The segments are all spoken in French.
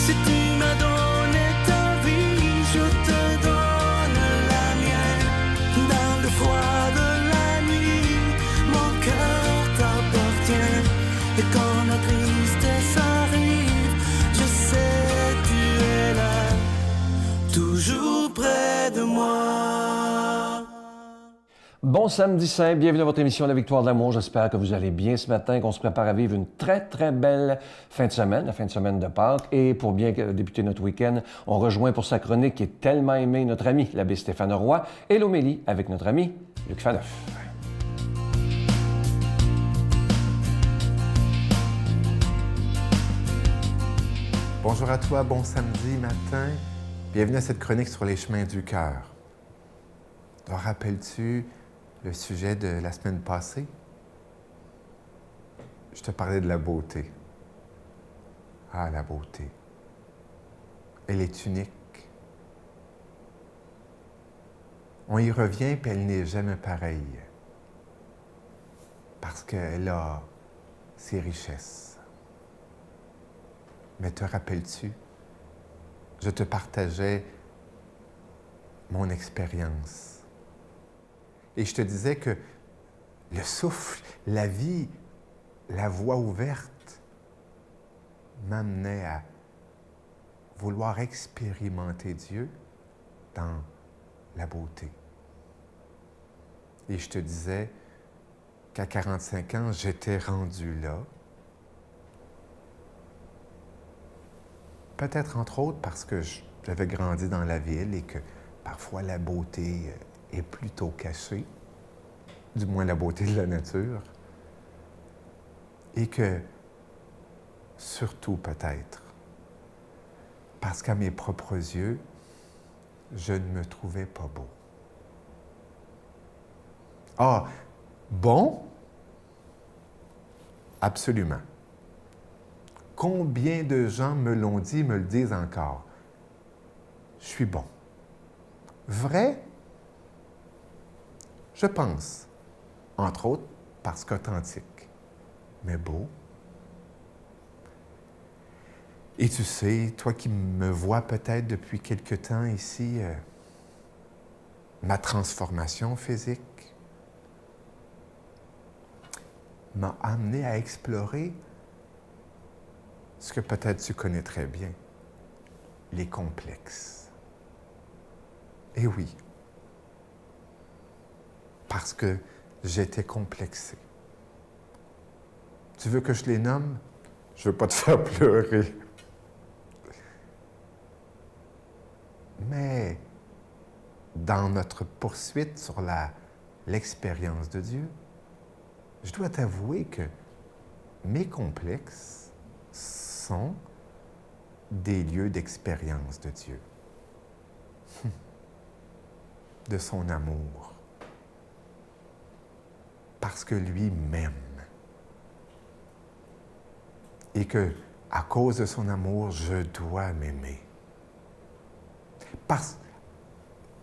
Si tu m'as donné ta vie, je te donne la mienne. Dans le froid de la nuit, mon cœur t'appartient. Et quand la tristesse arrive, je sais tu es là, toujours près de moi. Bon samedi saint, bienvenue à votre émission La Victoire de l'amour. J'espère que vous allez bien ce matin, qu'on se prépare à vivre une très, très belle fin de semaine, la fin de semaine de Pâques. Et pour bien débuter notre week-end, on rejoint pour sa chronique qui est tellement aimée notre ami, l'abbé Stéphane Roy, et l'homélie avec notre ami Luc Faneuf. Bonjour à toi, bon samedi matin. Bienvenue à cette chronique sur les chemins du cœur. Te rappelles-tu le sujet de la semaine passée? Je te parlais de la beauté. Ah, la beauté. Elle est unique. On y revient, puis elle n'est jamais pareille. Parce qu'elle a ses richesses. Mais te rappelles-tu? Je te partageais mon expérience. Et je te disais que le souffle, la vie, la voie ouverte m'amenait à vouloir expérimenter Dieu dans la beauté. Et je te disais qu'à 45 ans, j'étais rendu là. Peut-être entre autres parce que j'avais grandi dans la ville et que parfois la beauté est plutôt cachée, du moins la beauté de la nature, et que, surtout peut-être, parce qu'à mes propres yeux, je ne me trouvais pas beau. Ah, bon? Absolument. Combien de gens me l'ont dit, me le disent encore? Je suis bon. Vrai? Je pense, entre autres, parce qu'authentique, mais beau. Et tu sais, toi qui me vois peut-être depuis quelque temps ici, ma transformation physique m'a amené à explorer ce que peut-être tu connais très bien, les complexes. Et oui, parce que j'étais complexé. Tu veux que je les nomme? Je ne veux pas te faire pleurer. Mais dans notre poursuite sur l'expérience de Dieu, je dois t'avouer que mes complexes sont des lieux d'expérience de Dieu, de son amour, parce que lui m'aime et que, à cause de son amour, je dois m'aimer. Parce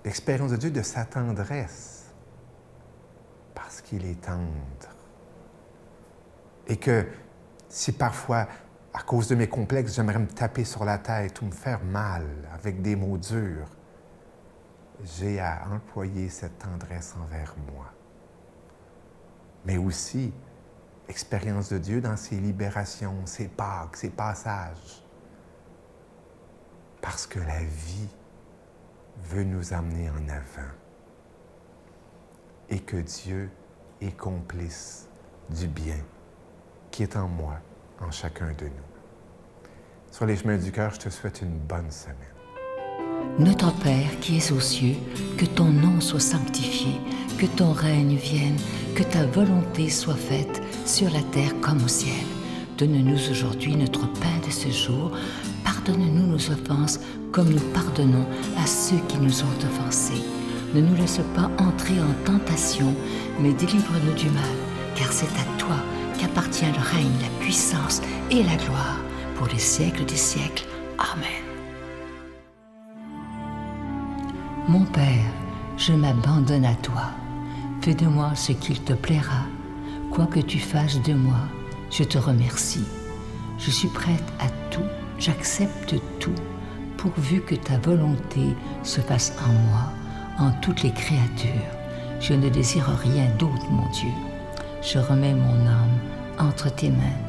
l'expérience de Dieu, de sa tendresse, parce qu'il est tendre. Et que si parfois, à cause de mes complexes, j'aimerais me taper sur la tête ou me faire mal avec des mots durs, j'ai à employer cette tendresse envers moi. Mais aussi, expérience de Dieu dans ses libérations, ses Pâques, ses passages. Parce que la vie veut nous amener en avant. Et que Dieu est complice du bien qui est en moi, en chacun de nous. Sur les chemins du cœur, je te souhaite une bonne semaine. Notre Père qui es aux cieux, que ton nom soit sanctifié, que ton règne vienne, que ta volonté soit faite sur la terre comme au ciel. Donne-nous aujourd'hui notre pain de ce jour. Pardonne-nous nos offenses comme nous pardonnons à ceux qui nous ont offensés. Ne nous laisse pas entrer en tentation, mais délivre-nous du mal, car c'est à toi qu'appartient le règne, la puissance et la gloire pour les siècles des siècles. Amen. Mon Père, je m'abandonne à toi. Fais de moi ce qu'il te plaira. Quoi que tu fasses de moi, je te remercie. Je suis prête à tout J'accepte tout, pourvu que ta volonté se fasse en moi, en toutes les créatures. Je ne désire rien d'autre, mon Dieu. Je remets mon âme entre tes mains.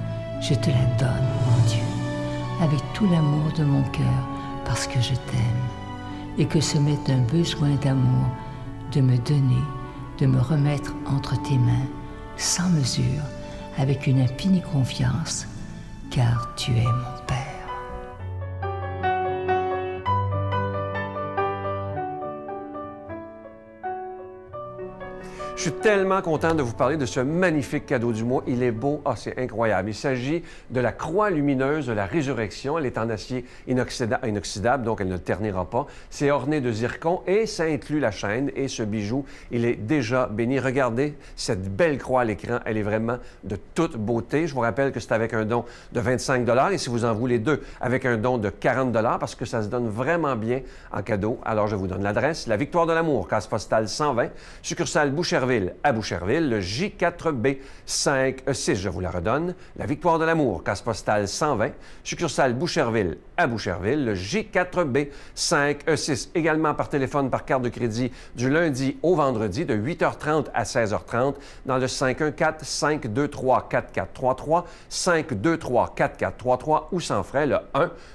Je te la donne, mon Dieu, avec tout l'amour de mon cœur, parce que je t'aime, et que ce m'est un besoin d'amour de me donner, de me remettre entre tes mains, sans mesure, avec une infinie confiance, car tu es mon Père. Je suis tellement content de vous parler de ce magnifique cadeau du mois. Il est beau, c'est incroyable. Il s'agit de la croix lumineuse de la résurrection. Elle est en acier inoxydable, donc elle ne ternira pas. C'est orné de zircon et ça inclut la chaîne. Et ce bijou, il est déjà béni. Regardez cette belle croix à l'écran. Elle est vraiment de toute beauté. Je vous rappelle que c'est avec un don de 25 $ et si vous en voulez deux, avec un don de 40 $ parce que ça se donne vraiment bien en cadeau. Alors, je vous donne l'adresse. La Victoire de l'Amour, case postale 120, succursale Boucherville à Boucherville, le J4B5E6, je vous la redonne. La Victoire de l'Amour, case postale 120, succursale Boucherville à Boucherville, le J4B5E6. Également par téléphone, par carte de crédit, du lundi au vendredi, de 8h30 à 16h30, dans le 514-523-4433, 523-4433 ou sans frais, le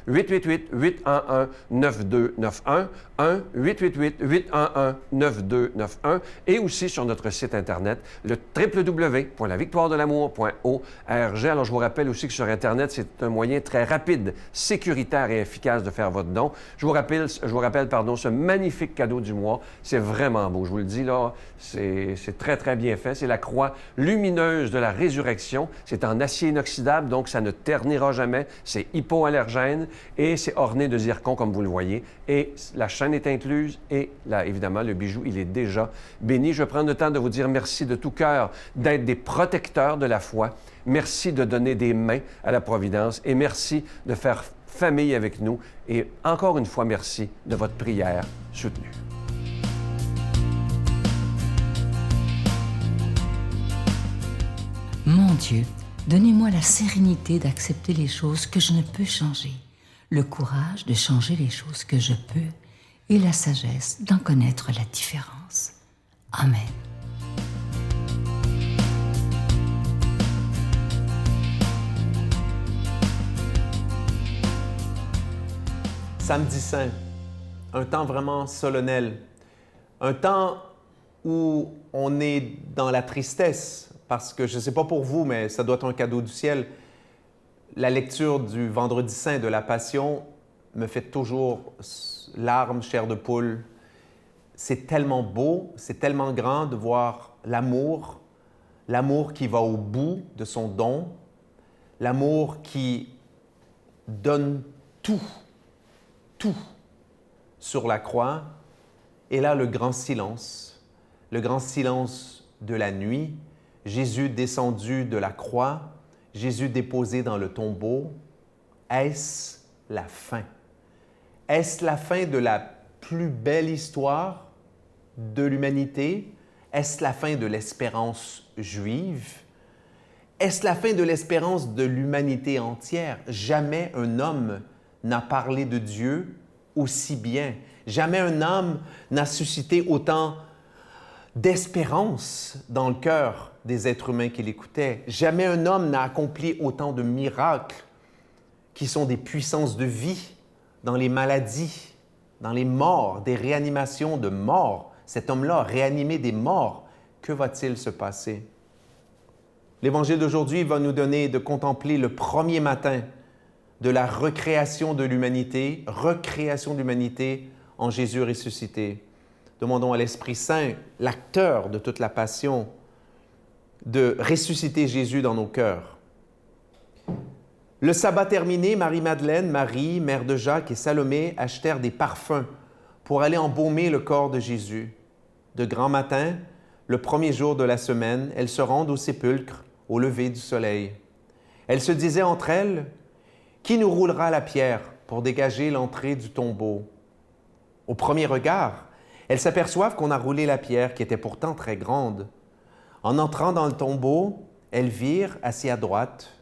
1-888-811-9291, 1-888-811-9291 et aussi sur notre site Internet, le www.lavictoiredelamour.org. Alors, je vous rappelle aussi que sur Internet, c'est un moyen très rapide, sécuritaire et efficace de faire votre don. Je vous rappelle, ce magnifique cadeau du mois. C'est vraiment beau. Je vous le dis, là, c'est très, très bien fait. C'est la croix lumineuse de la résurrection. C'est en acier inoxydable, donc ça ne ternira jamais. C'est hypoallergène et c'est orné de zircon, comme vous le voyez. Et la chaîne est incluse et là, évidemment, le bijou, il est déjà béni. Je vais prendre le temps de vous dire merci de tout cœur d'être des protecteurs de la foi. Merci de donner des mains à la Providence et merci de faire famille avec nous. Et encore une fois, merci de votre prière soutenue. Mon Dieu, donnez-moi la sérénité d'accepter les choses que je ne peux changer, le courage de changer les choses que je peux et la sagesse d'en connaître la différence. Amen. Samedi Saint, un temps vraiment solennel, un temps où on est dans la tristesse, parce que je ne sais pas pour vous, mais ça doit être un cadeau du ciel. La lecture du Vendredi Saint de la Passion me fait toujours larmes, chair de poule. C'est tellement beau, c'est tellement grand de voir l'amour qui va au bout de son don, l'amour qui donne tout sur la croix. Et là, le grand silence de la nuit, Jésus descendu de la croix, Jésus déposé dans le tombeau. Est-ce la fin? Est-ce la fin de la plus belle histoire de l'humanité? Est-ce la fin de l'espérance juive? Est-ce la fin de l'espérance de l'humanité entière? Jamais un homme n'a parlé de Dieu aussi bien. Jamais un homme n'a suscité autant d'espérance dans le cœur des êtres humains qui l'écoutaient. Jamais un homme n'a accompli autant de miracles qui sont des puissances de vie dans les maladies, dans les morts, des réanimations de morts. Cet homme-là a réanimé des morts. Que va-t-il se passer? L'Évangile d'aujourd'hui va nous donner de contempler le premier matin de la recréation de l'humanité en Jésus ressuscité. Demandons à l'Esprit Saint, l'acteur de toute la passion, de ressusciter Jésus dans nos cœurs. Le sabbat terminé, Marie-Madeleine, Marie, mère de Jacques et Salomé achetèrent des parfums pour aller embaumer le corps de Jésus. De grand matin, le premier jour de la semaine, elles se rendent au sépulcre au lever du soleil. Elles se disaient entre elles, « Qui nous roulera la pierre pour dégager l'entrée du tombeau? » Au premier regard, elles s'aperçoivent qu'on a roulé la pierre qui était pourtant très grande. En entrant dans le tombeau, elles virent, assis à droite,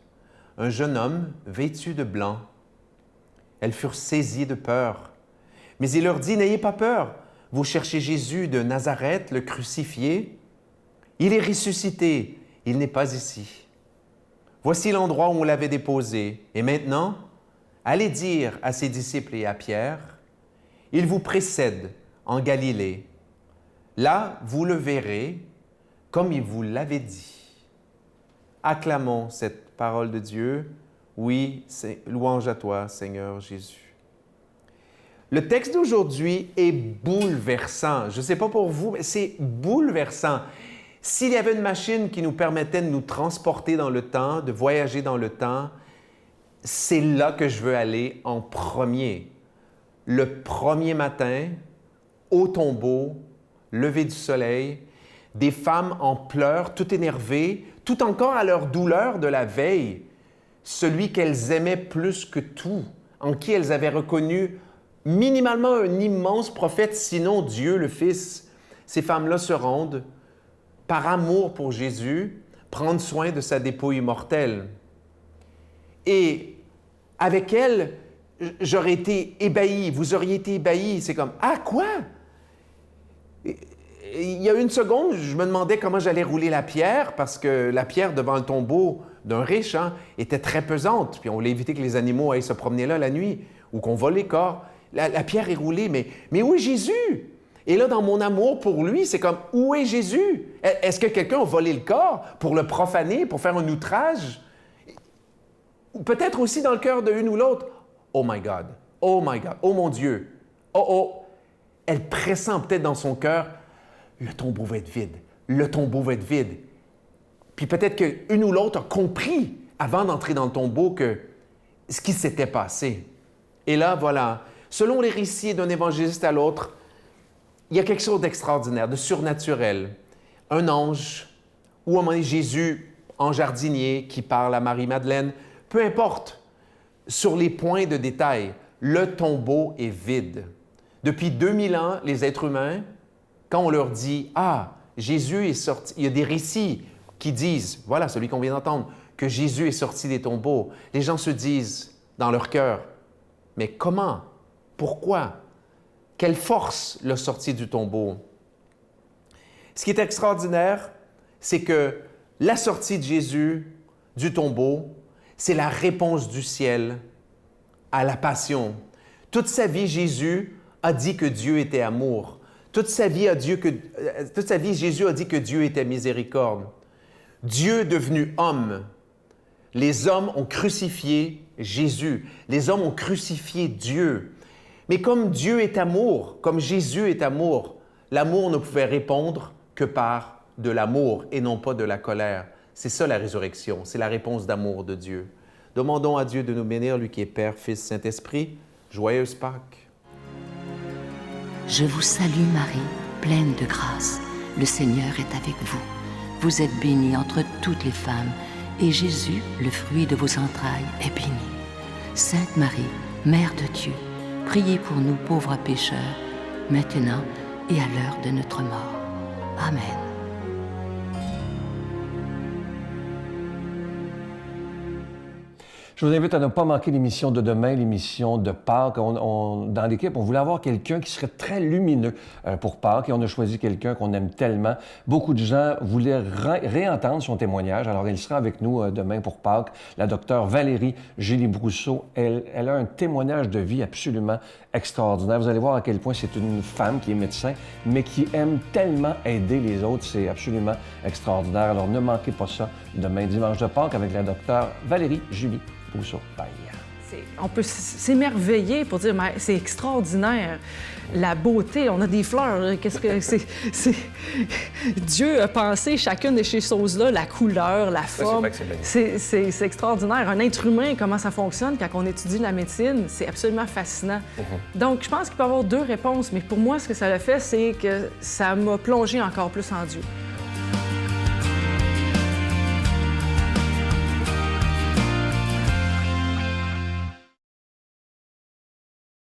un jeune homme vêtu de blanc. Elles furent saisies de peur. Mais il leur dit, « N'ayez pas peur, vous cherchez Jésus de Nazareth, le crucifié. Il est ressuscité, il n'est pas ici. Voici l'endroit où on l'avait déposé. Et maintenant, allez dire à ses disciples et à Pierre, il vous précède en Galilée. Là, vous le verrez, comme il vous l'avait dit. » Acclamons cette parole de Dieu. Oui, louange à toi, Seigneur Jésus. Le texte d'aujourd'hui est bouleversant. Je ne sais pas pour vous, mais c'est bouleversant. S'il y avait une machine qui nous permettait de nous transporter dans le temps, de voyager dans le temps, c'est là que je veux aller en premier. Le premier matin, au tombeau, lever du soleil, des femmes en pleurs, tout énervées, tout encore à leur douleur de la veille, celui qu'elles aimaient plus que tout, en qui elles avaient reconnu minimalement un immense prophète, sinon Dieu le Fils. Ces femmes-là se rendent, par amour pour Jésus, prendre soin de sa dépouille mortelle. Et avec elles, j'aurais été ébahi, vous auriez été ébahi. C'est comme, ah, quoi? Il y a une seconde, je me demandais comment j'allais rouler la pierre, parce que la pierre devant le tombeau d'un riche était très pesante. Puis on voulait éviter que les animaux aillent se promener là la nuit ou qu'on vole les corps. La pierre est roulée, mais où est Jésus? Et là, dans mon amour pour lui, c'est comme, où est Jésus? Est-ce que quelqu'un a volé le corps pour le profaner, pour faire un outrage? Peut-être aussi dans le cœur de l'une ou l'autre. Oh my God, oh my God, oh mon Dieu, oh. Elle pressent peut-être dans son cœur, le tombeau va être vide, le tombeau va être vide. Puis peut-être qu'une ou l'autre a compris, avant d'entrer dans le tombeau, que ce qui s'était passé. Et là, voilà, selon les récits d'un évangéliste à l'autre, il y a quelque chose d'extraordinaire, de surnaturel. Un ange, ou à un moment donné, Jésus, en jardinier, qui parle à Marie-Madeleine, peu importe, sur les points de détail, le tombeau est vide. Depuis 2000 ans, les êtres humains, quand on leur dit « Ah, Jésus est sorti », il y a des récits qui disent, voilà, celui qu'on vient d'entendre, que Jésus est sorti des tombeaux. Les gens se disent dans leur cœur, mais comment? Pourquoi? Quelle force l'a sorti du tombeau? Ce qui est extraordinaire, c'est que la sortie de Jésus du tombeau, c'est la réponse du ciel à la passion. Toute sa vie, Jésus a dit que Dieu était amour. Toute sa vie, Jésus a dit que Dieu était miséricorde. Dieu devenu homme, les hommes ont crucifié Jésus. Les hommes ont crucifié Dieu. Mais comme Dieu est amour, comme Jésus est amour, l'amour ne pouvait répondre que par de l'amour et non pas de la colère. C'est ça la résurrection, c'est la réponse d'amour de Dieu. Demandons à Dieu de nous bénir, lui qui est Père, Fils, Saint-Esprit. Joyeuse Pâques. Je vous salue Marie, pleine de grâce. Le Seigneur est avec vous. Vous êtes bénie entre toutes les femmes, et Jésus, le fruit de vos entrailles, est béni. Sainte Marie, Mère de Dieu, priez pour nous pauvres pécheurs, maintenant et à l'heure de notre mort. Amen. Je vous invite à ne pas manquer l'émission de demain, l'émission de Pâques. Dans l'équipe, on voulait avoir quelqu'un qui serait très lumineux pour Pâques et on a choisi quelqu'un qu'on aime tellement. Beaucoup de gens voulaient réentendre son témoignage. Alors, elle sera avec nous demain pour Pâques. La docteure Valérie Gély-Brousseau, elle a un témoignage de vie absolument extraordinaire. Vous allez voir à quel point c'est une femme qui est médecin, mais qui aime tellement aider les autres. C'est absolument extraordinaire. Alors, ne manquez pas ça demain, dimanche de Pâques, avec la docteure Valérie Gély-Brousseau. On peut s'émerveiller pour dire, mais c'est extraordinaire. La beauté, on a des fleurs. Qu'est-ce que c'est? Dieu a pensé chacune de ces choses-là, la couleur, la forme. C'est extraordinaire. Un être humain, comment ça fonctionne quand on étudie la médecine, c'est absolument fascinant. Donc, je pense qu'il peut y avoir deux réponses, mais pour moi, ce que ça a fait, c'est que ça m'a plongé encore plus en Dieu.